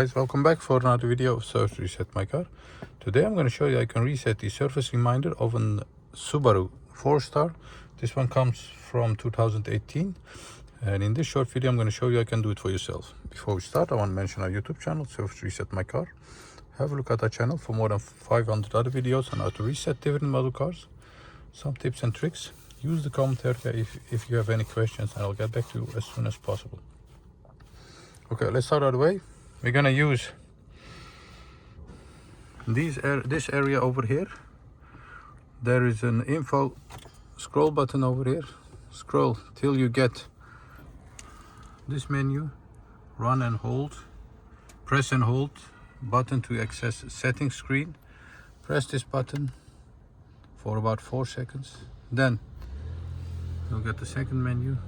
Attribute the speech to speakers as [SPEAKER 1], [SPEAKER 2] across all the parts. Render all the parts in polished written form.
[SPEAKER 1] Guys, welcome back for another video of Service Reset My Car. Today I'm going to show you I can reset the service reminder of a Subaru Forester. This one comes from 2018, and in this short video I'm going to show you I can do it for yourself. Before we start, I want to mention our YouTube channel, Service Reset My Car. Have a look at our channel for more than 500 other videos on how to reset different model cars, some tips and tricks. Use the comment area if you have any questions, and I'll get back to you as soon as possible. Okay, let's start right away. We're gonna use this area over here. There is an info scroll button over here. Scroll till you get this menu. Run and hold. Press and hold button to access settings screen. Press this button for about 4 seconds. Then you'll get the second menu.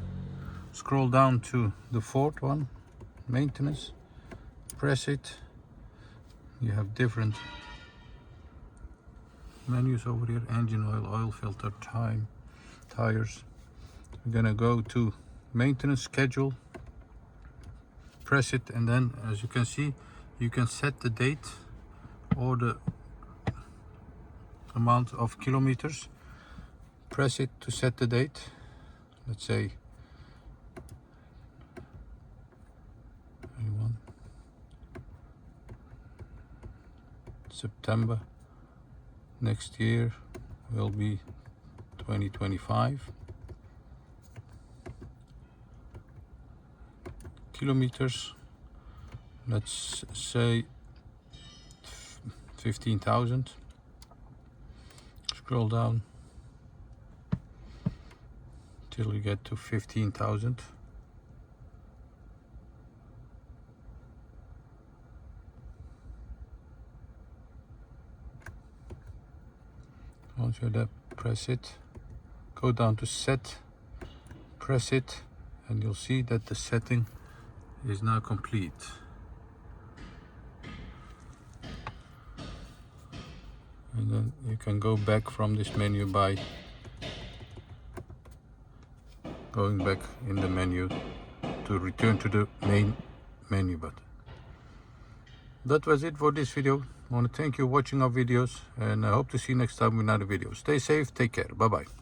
[SPEAKER 1] Scroll down to the fourth one, maintenance. Press it. You have different menus over here: engine oil, oil filter, time, tires. We're gonna go to maintenance schedule. Press it, and then as you can see, you can set the date or the amount of kilometers. Press it to set the date. Let's say September next year will be 2025. Kilometers, let's say 15,000. Scroll down till you get to 15,000. Once you're there, press it, go down to set, press it, and you'll see that the setting is now complete. And then you can go back from this menu by going back in the menu to return to the main menu button. That was it for this video. I want to thank you for watching our videos, and I hope to see you next time with another video. Stay safe, take care, bye bye.